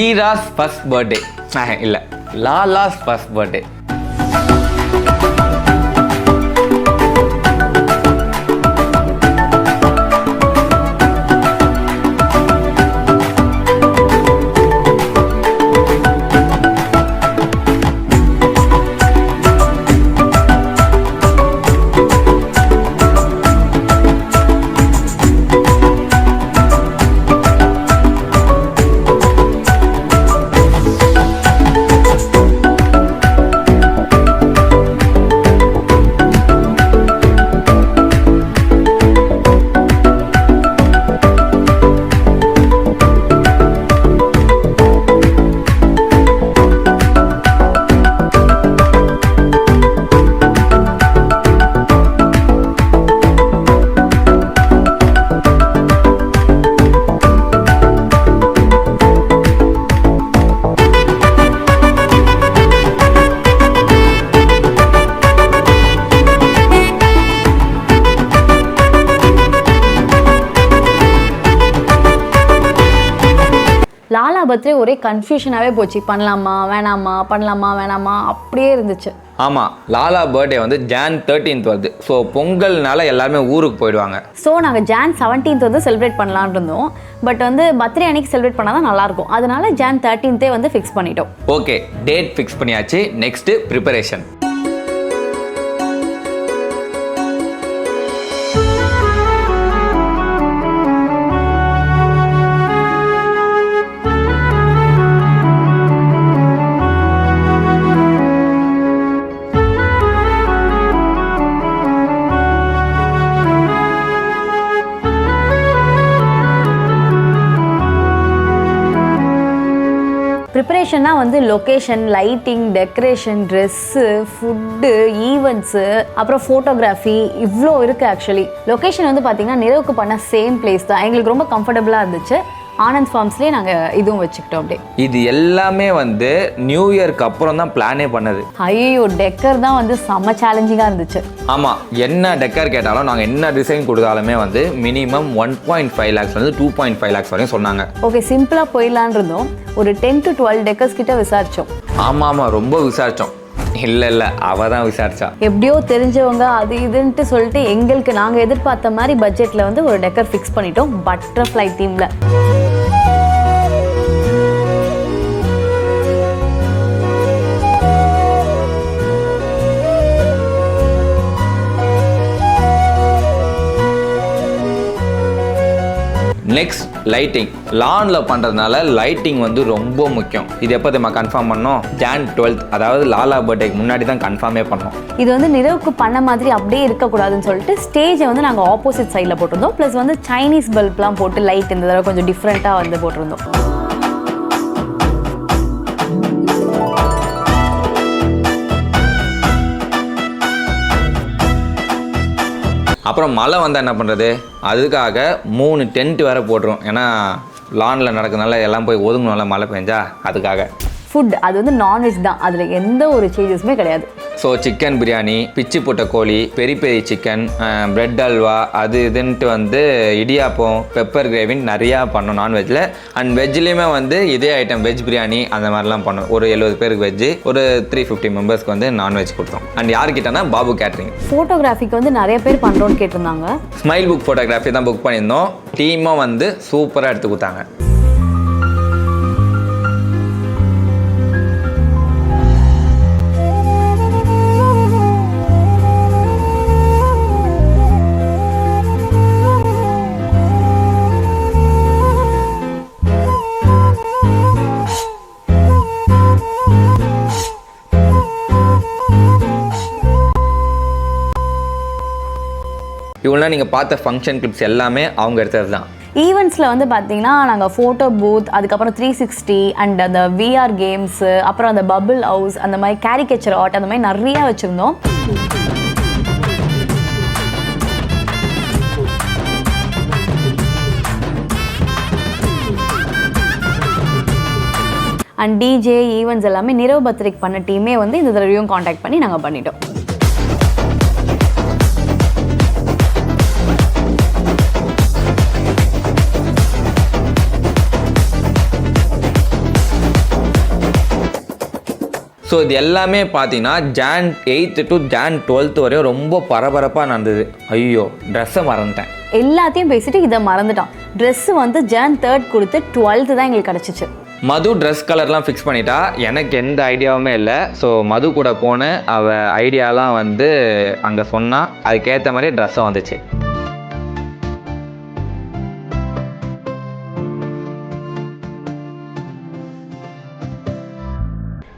Eros first birthday இல்லை, லாலாஸ் first birthday. Lala birthday ஒரே கன்ஃபியூஷனாகவே போச்சு. பண்ணலாமா வேணாமா, பண்ணலாமா வேணாமா, அப்படியே இருந்துச்சு. ஆமாம், லாலா பர்த்டே வந்து Jan 13th வருது. ஸோ பொங்கல்னால எல்லாருமே ஊருக்கு போயிடுவாங்க. ஸோ நாங்கள் Jan 17th வந்து செலிப்ரேட் பண்ணலான் இருந்தோம். பட் வந்து பர்த்டே அன்னைக்கு செலிப்ரேட் பண்ணால் தான் நல்லாயிருக்கும். அதனால Jan 13th வந்து ஃபிக்ஸ் பண்ணிட்டோம். ஓகே, டேட் ஃபிக்ஸ் பண்ணியாச்சு. Next preparation. ப்ரிப்பரேஷன்னா வந்து location, lighting, decoration, dress, food, events, அப்புறம் ஃபோட்டோகிராஃபி, இவ்வளோ இருக்குது. ஆக்சுவலி லொக்கேஷன் வந்து பார்த்திங்கன்னா நிறவுக்கு பண்ண சேம் பிளேஸ் தான். எங்களுக்கு ரொம்ப கம்ஃபர்டபுளாக இருந்துச்சு. ஆனந்த் ஃபார்ம்ஸ்லேயே நாங்கள் இதுவும் வச்சுக்கிட்டோம். அப்படியே இது எல்லாமே வந்து நியூ இயர்க்கு அப்புறம் தான் பிளானே பண்ணது. ஐயோ, டெக்கர் தான் வந்து செம்ம சேலஞ்சிங்காக இருந்துச்சு. ஆமாம், என்ன டெக்கர் கேட்டாலும் நாங்கள் என்ன டிசைன் கொடுத்தாலுமே வந்து மினிமம் 1.5 lakhs வந்து 2.5 lakhs வரையும் சொன்னாங்க. ஓகே, சிம்பிளாக போயிடலான் இருந்தோம். ஒரு 10 to 12 டெக்கர்ஸ் கிட்ட விசாரித்தோம். ஆமாம், ரொம்ப விசாரித்தோம். இல்லை அவள் தான் விசாரிச்சா. எப்படியோ தெரிஞ்சவங்க அது இதுன்ட்டு சொல்லிட்டு எங்களுக்கு நாங்கள் எதிர்பார்த்த மாதிரி பட்ஜெட்டில் வந்து ஒரு டெக்கர் ஃபிக்ஸ் பண்ணிட்டோம். பட்டர்ஃப்ளை தீமில். Next lighting. லானில் பண்ணுறதுனால லைட்டிங் வந்து ரொம்ப முக்கியம். இது எப்போ நம்ம கன்ஃபார்ம் பண்ணோம்? Jan 12th, அதாவது லாலா பர்த்டேக்கு முன்னாடி தான் கன்ஃபார்மே பண்ணோம். இது வந்து நிறவுக்கு பண்ண மாதிரி அப்படியே இருக்கக்கூடாதுன்னு சொல்லிட்டு ஸ்டேஜை வந்து நாங்கள் ஆப்போசிட் சைடில் போட்டிருந்தோம். ப்ளஸ் வந்து சைனீஸ் பல்ப்லாம் போட்டு லைட் இந்த தடவை கொஞ்சம் டிஃப்ரெண்ட்டாக வந்து போட்டிருந்தோம். அப்புறம் மழை வந்தால் என்ன பண்ணுறது? அதுக்காக 3 டென்ட் வேறு போட்டுரும். ஏன்னா லானில் நடக்கிறதுனால எல்லாம் போய் ஒதுங்கணும்ல மழை பெஞ்சா. அதுக்காக ஃபுட் அது வந்து நான்வெஜ் தான். அதில் எந்த ஒரு சேஞ்சஸுமே கிடையாது. ஸோ சிக்கன் பிரியாணி, பிச்சு போட்ட கோழி, பெரி பெரி சிக்கன், பிரெட் அல்வா, அது இதுன்ட்டு வந்து இடியாப்பம், பெப்பர் கிரேவின்னு நிறையா பண்ணோம் நான்வெஜ்ஜில். அண்ட் வெஜ்லேயுமே வந்து இதே ஐட்டம் வெஜ் பிரியாணி அந்த மாதிரிலாம் பண்ணோம். ஒரு 70 பேருக்கு வெஜ்ஜு, ஒரு 350 மெம்பர்ஸ்க்கு வந்து நான்வெஜ் கொடுத்தோம். அண்ட் யாருக்கிட்டனா பாபு கேட்ரிங். ஃபோட்டோகிராஃபிக்கு வந்து நிறைய பேர் பண்ணுறோன்னு கேட்டிருந்தாங்க. ஸ்மைல் புக் ஃபோட்டோகிராஃபி தான் புக் பண்ணியிருந்தோம். டீமாக வந்து சூப்பராக எடுத்து கொடுத்தாங்க. இவ்வளோ நீங்கள் பார்த்த ஃபங்க்ஷன் கிளிப்ஸ் எல்லாமே அவங்க எடுத்தது தான். ஈவெண்ட்ஸில் வந்து பார்த்தீங்கன்னா நாங்கள் ஃபோட்டோ பூத், அதுக்கப்புறம் 360 அண்ட் அந்த விஆர் கேம்ஸு, அப்புறம் அந்த பபிள் ஹவுஸ், அந்த மாதிரி கேரிகேச்சர் ஆர்ட், அந்த மாதிரி நிறையா வச்சுருந்தோம். அண்ட் டிஜே ஈவெண்ட்ஸ் எல்லாமே நிரவ் பர்த்டேக்கு பண்ண டீமே வந்து இந்த தடவையும் காண்டாக்ட் பண்ணி நாங்கள் பண்ணிட்டோம். ஸோ இது எல்லாமே பார்த்தீங்கன்னா Jan 8th to Jan 12th வரையும் ரொம்ப பரபரப்பாக நடந்தது. ஐயோ ட்ரெஸ்ஸை மறந்துட்டேன். எல்லாத்தையும் பேசிட்டு இதை மறந்துட்டான். ட்ரெஸ் வந்து Jan 3rd கொடுத்து 12th தான் எங்களுக்கு கிடச்சிச்சு. மது ட்ரெஸ் கலர்லாம் ஃபிக்ஸ் பண்ணிட்டா, எனக்கு எந்த ஐடியாவுமே இல்லை. ஸோ மது கூட போனேன், அவள் ஐடியாலாம் வந்து அங்கே சொன்னால் அதுக்கேற்ற மாதிரி ட்ரெஸ்ஸும் வந்துச்சு.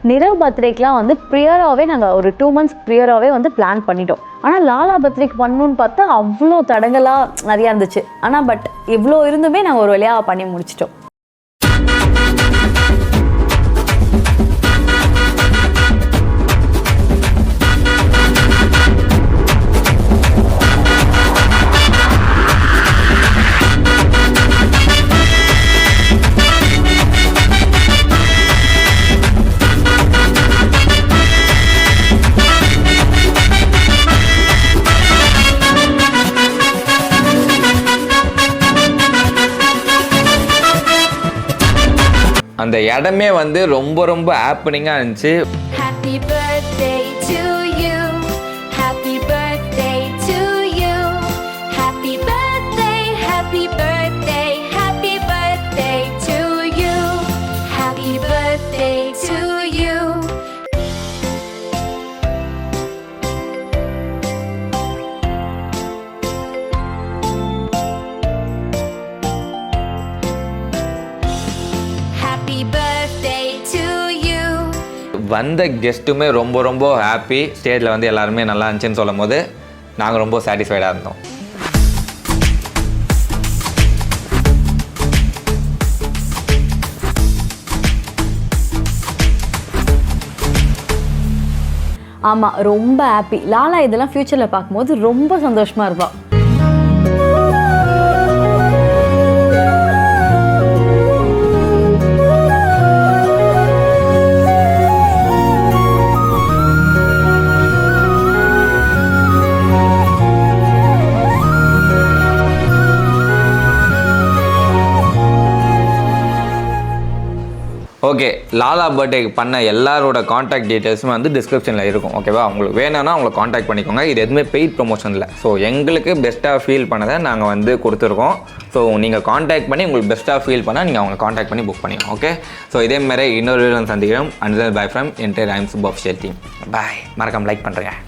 நிரவ் பர்த்டேக்கெலாம் வந்து ப்ரியராகவே நாங்கள் ஒரு 2 months ப்ரியராகவே வந்து பிளான் பண்ணிட்டோம். ஆனால் லாலா பர்த்டேக்கு பண்ணணுன்னு பார்த்தா அவ்வளோ தடங்களாக நிறையா இருந்துச்சு. ஆனால் பட் இவ்வளோ இருந்துமே நாங்கள் ஒரு வழியாக பண்ணி முடிச்சிட்டோம். அந்த இடமே வந்து ரொம்ப ஹாப்பனிங்காக இருந்துச்சு. Happy birthday to you. Happy birthday to you. Happy birthday, happy birthday, happy birthday to you. Happy birthday to you. Happy birthday to you. வந்த கெஸ்ட்டுமே ரொம்ப ஹாப்பி. ஸ்டேஜில் வந்து எல்லாருமே நல்லா இருந்துச்சுன்னு சொல்லும் போது நாங்கள் ரொம்ப சாட்டிஸ்ஃபைடாக இருந்தோம். ஆமாம், ரொம்ப ஹாப்பி. லாலா இதெல்லாம் ஃப்யூச்சரில் பார்க்கும்போது ரொம்ப சந்தோஷமாக இருப்பாள். ஓகே, லாலா பர்த்டேக்கு பண்ண எல்லாரோட காண்டாக்ட் டீட்டெயில்ஸுமே வந்து டிஸ்கிரிப்ஷனில் இருக்கும். ஓகேவா, உங்களுக்கு வேணும்னா அவங்களை காண்டாக்ட் பண்ணிக்கோங்க. இது எதுவுமே பெய்ட் ப்ரொமோஷன் இல்லை. ஸோ எங்களுக்கு பெஸ்ட்டாக ஃபீல் பண்ணதை நாங்கள் வந்து கொடுத்துருக்கோம். ஸோ நீங்கள் காண்டாக்ட் பண்ணி உங்களுக்கு பெஸ்ட்டாக ஃபீல் பண்ணால் நீங்கள் அவங்களை காண்டாக்ட் பண்ணி புக் பண்ணிக்கோங்க. ஓகே, ஸோ இதேமாதிரி இன்னொரு வீடியோ சந்திக்கிறோம். அண்ட் பை ஃப்ரம் என்டையர் ஐம் சுப் ஆஃபிஷியல் டீம். பாய். மறக்காம லைக் பண்ணுறேன்.